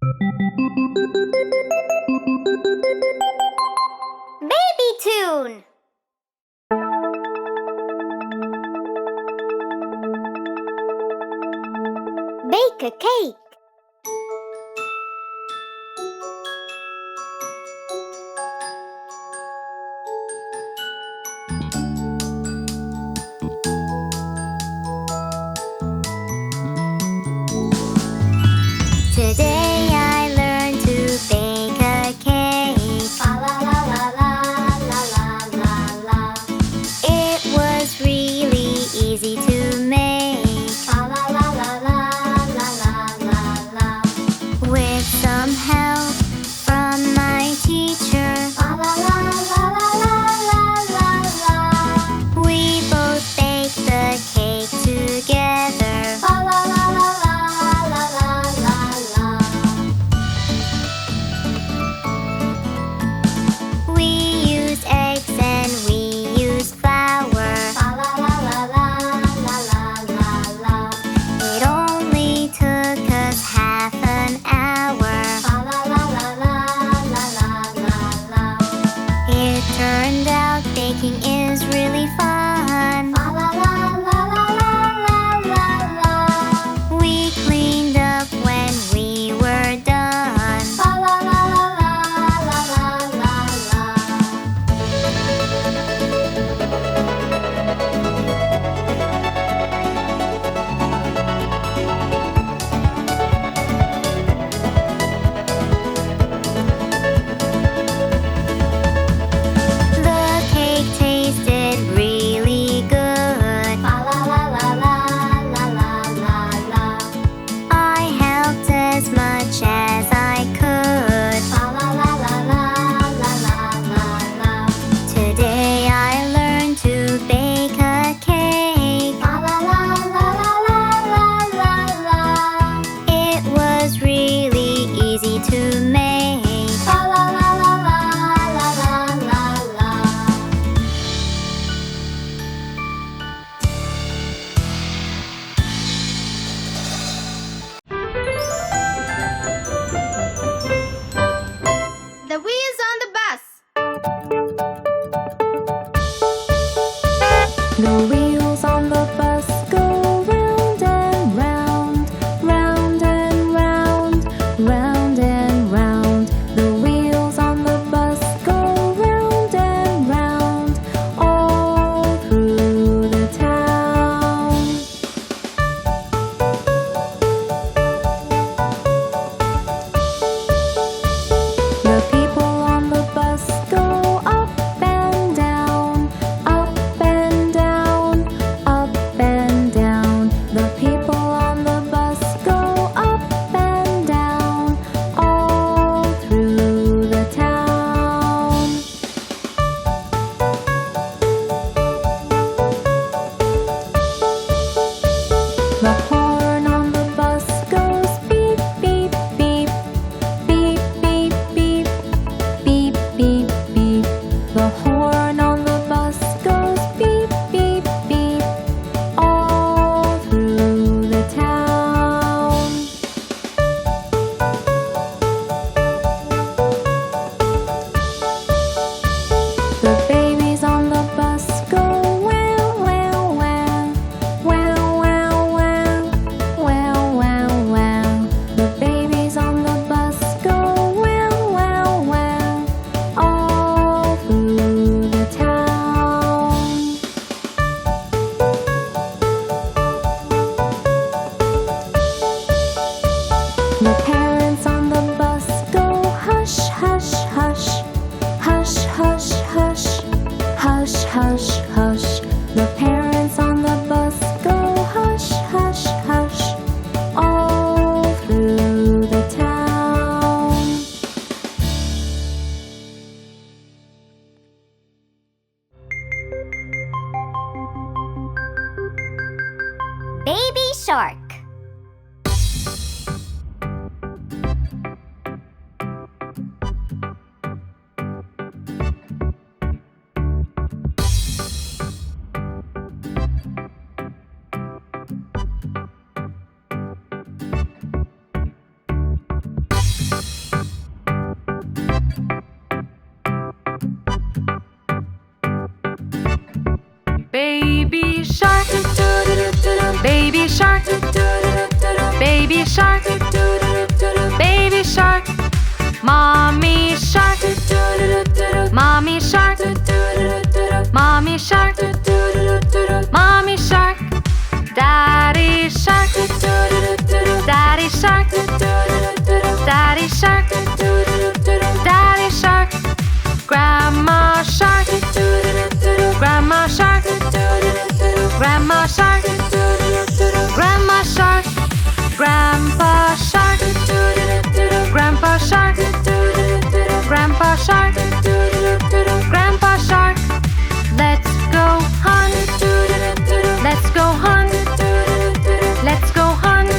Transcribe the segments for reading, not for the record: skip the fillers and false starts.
Baby Toon! Bake a cake. Today I learned to bake a cake. La la la la la la la la. It was really easy to make. La la la la la la la la. With some help from my teacher. La la la la la la la la. We both baked the cake together. La la la la la la la la. We used eggs and we used flour. La la la la la la la la. It only took us half an hour. La la la la Daddy shark, Daddy shark, Daddy shark. Grandma shark, Grandma shark, Grandma shark, Grandma shark. Grandpa shark, Grandpa shark, Grandpa shark, Grandpa shark. Let's go hunt, let's go hunt, let's go hunt,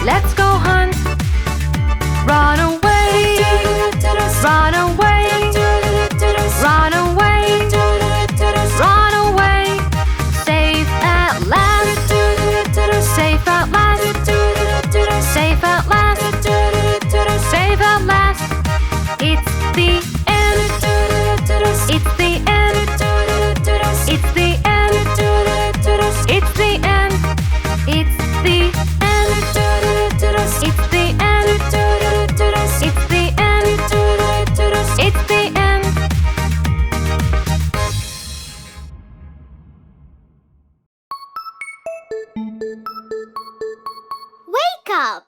let's go hunt. Run away, run away, run away, run away. Safe at last, safe at last, safe at last, safe at last. It's the end, it's the end, it's the end, it's the end, it's the end, it's the end, it's the end, it's the end. Wake up!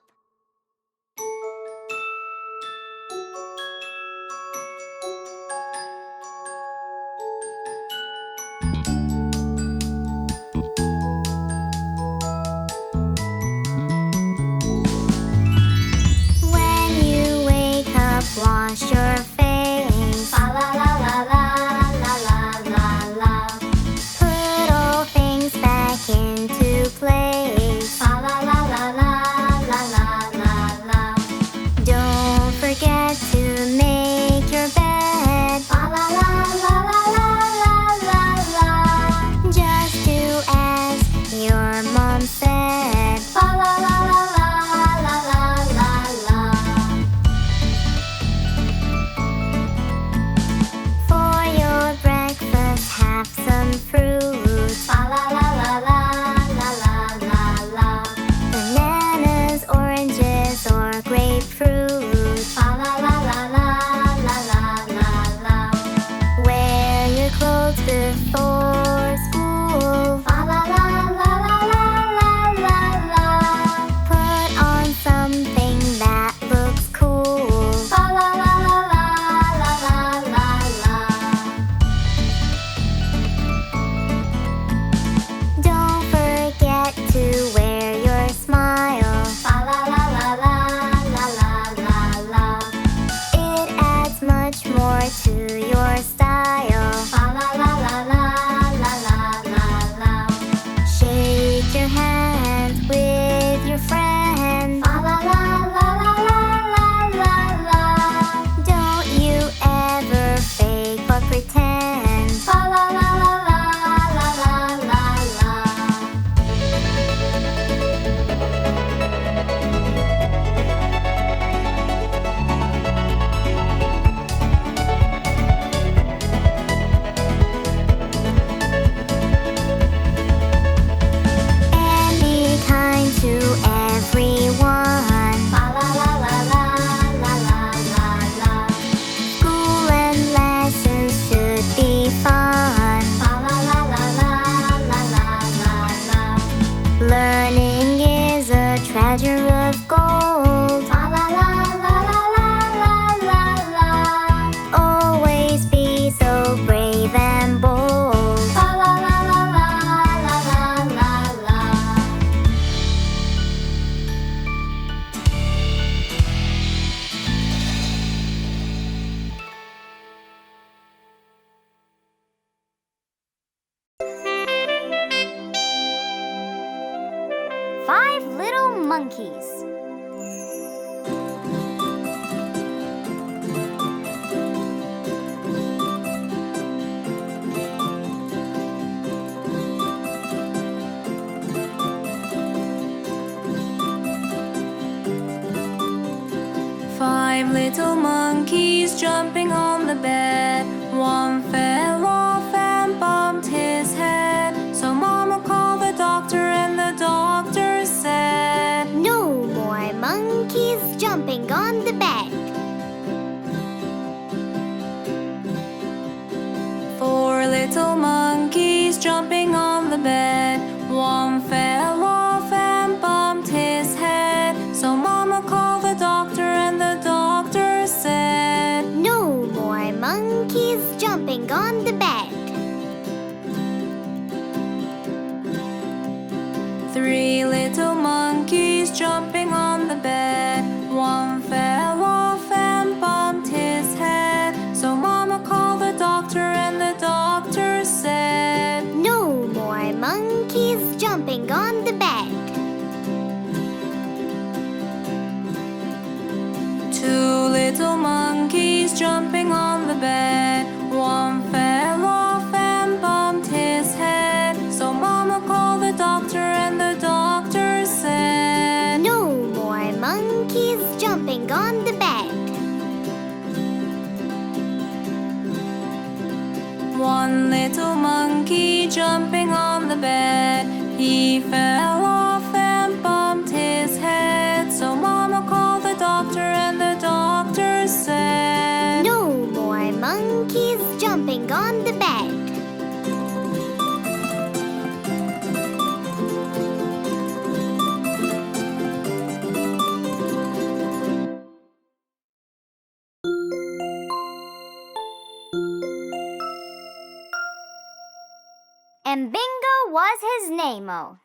When you wake up, wash your face. La la la la la la la la la. Put all things back into place. La la la la la la la la la. Don't forget to make your bed. La la la la la la la la. Just do as your mom said. La la la la la la la la la. For your breakfast, have some fruit. La la la la la la la la la. Bananas, oranges, or grapefruit. La la la la la la la la la. Wear your clothes before school. La la la la la la la la. Put on something that looks cool. La la la la la la la la. Don't forget to wear your smile. La la la la la la la la la. It adds much more to your style. La la la la la la la la la. Shake your hands with your friends. La la la la la la la la la. Don't you ever fake or pretend. La la la la la la la la la. And be kind to everyone. La la la la la la la la la. School and lessons should be fun. La la la la la la la la la. Learning is a treasure of gold. La la la la la la la la la. Always be so brave and bold. La la la la la la la la la. Five little monkeys. Five little monkeys jumping on the bed. One fell off and bumped his head. So Mama called the doctor and the doctor said, No more monkeys jumping on the bed. Four little monkeys jumping on the bed. One fell off and bumped his head. jumping on the bed. One fell off and bumped his head. So Mama called the doctor and the doctor said, No more monkeys jumping on the bed. Two little monkeys jumping on the bed. One fell off and bumped his head. So Mama called the doctor and the doctor said, No more monkeys jumping on the bed. One little monkey jumping on the bed. He fell off and bumped his head. So Mama called the doctor and the doctor said, No more monkeys jumping on the bed. And Bingo was his name-o.